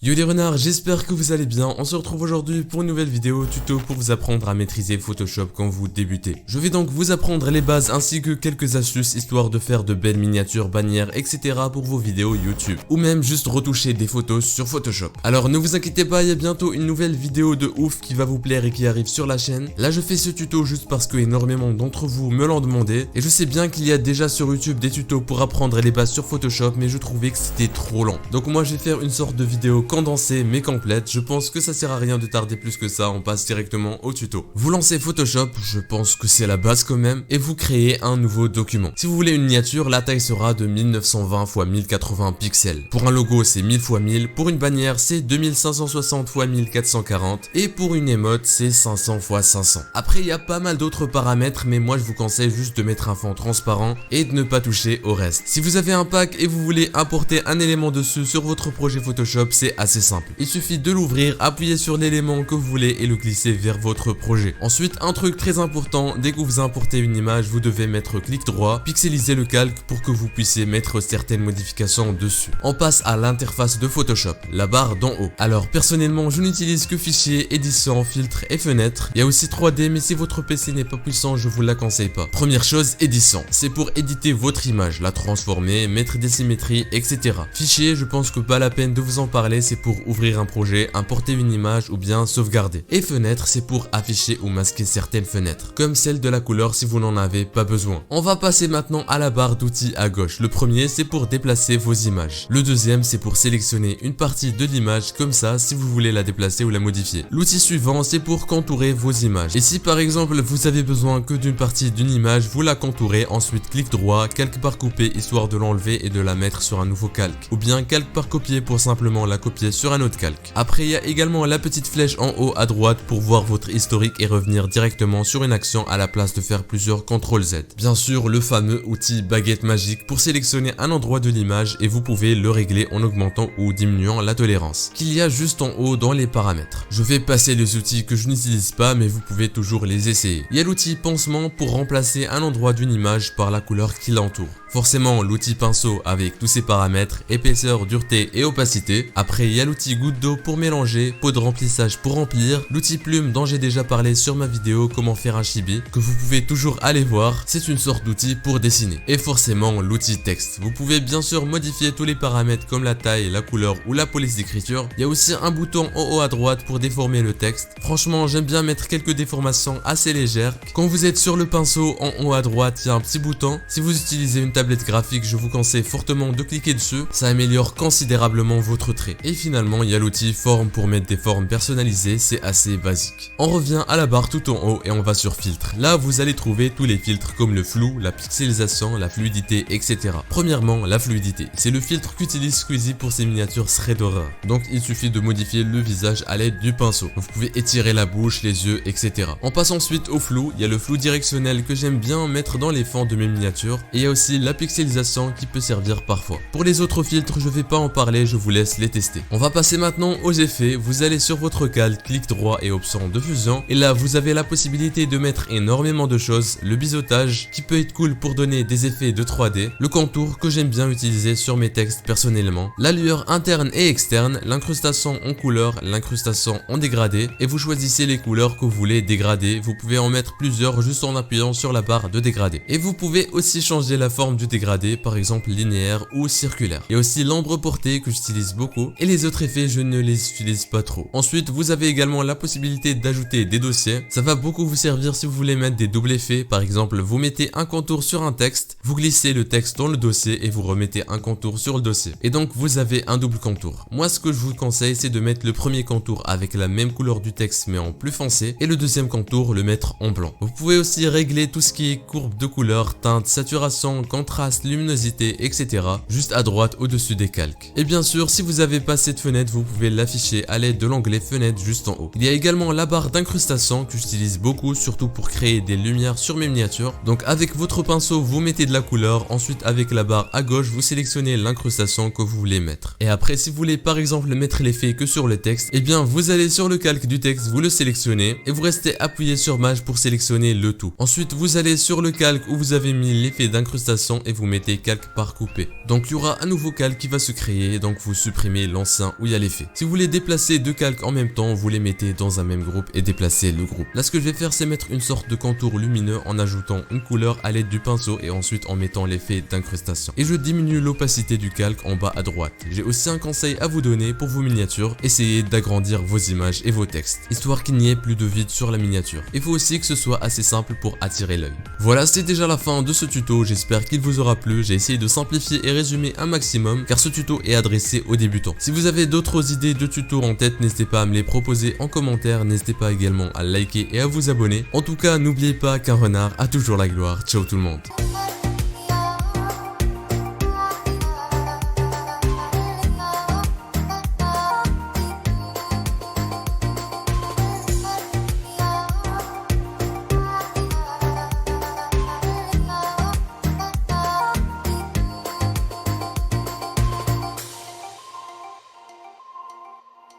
Yo les renards, j'espère que vous allez bien. On se retrouve aujourd'hui pour une nouvelle vidéo tuto pour vous apprendre à maîtriser Photoshop quand vous débutez. Je vais donc vous apprendre les bases ainsi que quelques astuces histoire de faire de belles miniatures, bannières, etc. pour vos vidéos YouTube. Ou même juste retoucher des photos sur Photoshop. Alors ne vous inquiétez pas, il y a bientôt une nouvelle vidéo de ouf qui va vous plaire et qui arrive sur la chaîne. Là je fais ce tuto juste parce que énormément d'entre vous me l'ont demandé. Et je sais bien qu'il y a déjà sur YouTube des tutos pour apprendre les bases sur Photoshop, mais je trouvais que c'était trop long. Donc moi je vais faire une sorte de vidéo condensée mais complète. Je pense que ça sert à rien de tarder plus que ça, on passe directement au tuto. Vous lancez Photoshop, je pense que c'est la base quand même, et vous créez un nouveau document. Si vous voulez une miniature, la taille sera de 1920 x 1080 pixels. Pour un logo c'est 1000 x 1000, pour une bannière c'est 2560 x 1440 et pour une émote c'est 500 x 500. Après il y a pas mal d'autres paramètres, mais moi je vous conseille juste de mettre un fond transparent et de ne pas toucher au reste. Si vous avez un pack et vous voulez importer un élément dessus sur votre projet Photoshop, c'est assez simple. Il suffit de l'ouvrir, appuyer sur l'élément que vous voulez et le glisser vers votre projet. Ensuite, un truc très important, dès que vous importez une image, vous devez mettre clic droit, pixeliser le calque pour que vous puissiez mettre certaines modifications dessus. On passe à l'interface de Photoshop, la barre d'en haut. Alors personnellement, je n'utilise que fichiers, édition, filtres et fenêtres. Il y a aussi 3D, mais si votre PC n'est pas puissant, je vous la conseille pas. Première chose, édition. C'est pour éditer votre image, la transformer, mettre des symétries, etc. Fichier, je pense que pas la peine de vous en parler, c'est pour ouvrir un projet, importer une image ou bien sauvegarder. Et fenêtre, c'est pour afficher ou masquer certaines fenêtres, comme celle de la couleur si vous n'en avez pas besoin. On va passer maintenant à la barre d'outils à gauche. Le premier, c'est pour déplacer vos images. Le deuxième, c'est pour sélectionner une partie de l'image comme ça si vous voulez la déplacer ou la modifier. L'outil suivant, c'est pour contourer vos images. Et si par exemple vous avez besoin que d'une partie d'une image, vous la contourez, ensuite clic droit, calque par couper histoire de l'enlever et de la mettre sur un nouveau calque. Ou bien calque par copier pour simplement la copier sur un autre calque. Après il y a également la petite flèche en haut à droite pour voir votre historique et revenir directement sur une action à la place de faire plusieurs CTRL Z. Bien sûr le fameux outil baguette magique pour sélectionner un endroit de l'image et vous pouvez le régler en augmentant ou diminuant la tolérance, qu'il y a juste en haut dans les paramètres. Je vais passer les outils que je n'utilise pas, mais vous pouvez toujours les essayer. Il y a l'outil pansement pour remplacer un endroit d'une image par la couleur qui l'entoure. Forcément l'outil pinceau avec tous ses paramètres, épaisseur, dureté et opacité. Après il y a l'outil goutte d'eau pour mélanger, pot de remplissage pour remplir, l'outil plume dont j'ai déjà parlé sur ma vidéo comment faire un chibi, que vous pouvez toujours aller voir, c'est une sorte d'outil pour dessiner. Et forcément l'outil texte. Vous pouvez bien sûr modifier tous les paramètres comme la taille, la couleur ou la police d'écriture. Il y a aussi un bouton en haut à droite pour déformer le texte. Franchement j'aime bien mettre quelques déformations assez légères. Quand vous êtes sur le pinceau en haut à droite, il y a un petit bouton. Si vous utilisez une tablette graphique, je vous conseille fortement de cliquer dessus, ça améliore considérablement votre trait. Et finalement il y a l'outil forme pour mettre des formes personnalisées, c'est assez basique. On revient à la barre tout en haut et on va sur filtre. Là vous allez trouver tous les filtres comme le flou, la pixelisation, la fluidité, etc. Premièrement la fluidité, c'est le filtre qu'utilise Squeezie pour ses miniatures Shredder. Donc il suffit de modifier le visage à l'aide du pinceau. Vous pouvez étirer la bouche, les yeux, etc. On passe ensuite au flou, il y a le flou directionnel que j'aime bien mettre dans les fonds de mes miniatures. Et il y a aussi la pixelisation qui peut servir parfois. Pour les autres filtres, je vais pas en parler, je vous laisse les tester. On va passer maintenant aux effets. Vous allez sur votre calque, clic droit et option de fusion. Et là, vous avez la possibilité de mettre énormément de choses. Le biseautage qui peut être cool pour donner des effets de 3D. Le contour que j'aime bien utiliser sur mes textes personnellement. La lueur interne et externe. L'incrustation en couleur, l'incrustation en dégradé. Et vous choisissez les couleurs que vous voulez dégrader. Vous pouvez en mettre plusieurs juste en appuyant sur la barre de dégradé. Et vous pouvez aussi changer la forme du dégradé, par exemple linéaire ou circulaire. Il y a aussi l'ombre portée que j'utilise beaucoup et les autres effets je ne les utilise pas trop. Ensuite vous avez également la possibilité d'ajouter des dossiers. Ça va beaucoup vous servir si vous voulez mettre des doubles effets. Par exemple vous mettez un contour sur un texte, vous glissez le texte dans le dossier et vous remettez un contour sur le dossier. Et donc vous avez un double contour. Moi ce que je vous conseille c'est de mettre le premier contour avec la même couleur du texte mais en plus foncé et le deuxième contour le mettre en blanc. Vous pouvez aussi régler tout ce qui est courbe de couleur, teinte, saturation, contraste, luminosité, etc. juste à droite au-dessus des calques. Et bien sûr, si vous n'avez pas cette fenêtre, vous pouvez l'afficher à l'aide de l'onglet fenêtre juste en haut. Il y a également la barre d'incrustation que j'utilise beaucoup, surtout pour créer des lumières sur mes miniatures. Donc avec votre pinceau, vous mettez de la couleur, ensuite avec la barre à gauche, vous sélectionnez l'incrustation que vous voulez mettre. Et après, si vous voulez par exemple mettre l'effet que sur le texte, et bien vous allez sur le calque du texte, vous le sélectionnez et vous restez appuyé sur Maj pour sélectionner le tout. Ensuite, vous allez sur le calque où vous avez mis l'effet d'incrustation incrustation et vous mettez calque par coupé. Donc il y aura un nouveau calque qui va se créer, donc vous supprimez l'ancien où il y a l'effet. Si vous voulez déplacer deux calques en même temps, vous les mettez dans un même groupe et déplacez le groupe. Là ce que je vais faire c'est mettre une sorte de contour lumineux en ajoutant une couleur à l'aide du pinceau et ensuite en mettant l'effet d'incrustation. Et je diminue l'opacité du calque en bas à droite. J'ai aussi un conseil à vous donner pour vos miniatures, essayez d'agrandir vos images et vos textes, histoire qu'il n'y ait plus de vide sur la miniature. Il faut aussi que ce soit assez simple pour attirer l'œil. Voilà, c'est déjà la fin de ce tuto, j'espère qu'il vous aura plu. J'ai essayé de simplifier et résumer un maximum car ce tuto est adressé aux débutants. Si vous avez d'autres idées de tutos en tête, n'hésitez pas à me les proposer en commentaire, n'hésitez pas également à liker et à vous abonner. En tout cas, n'oubliez pas qu'un renard a toujours la gloire. Ciao tout le monde.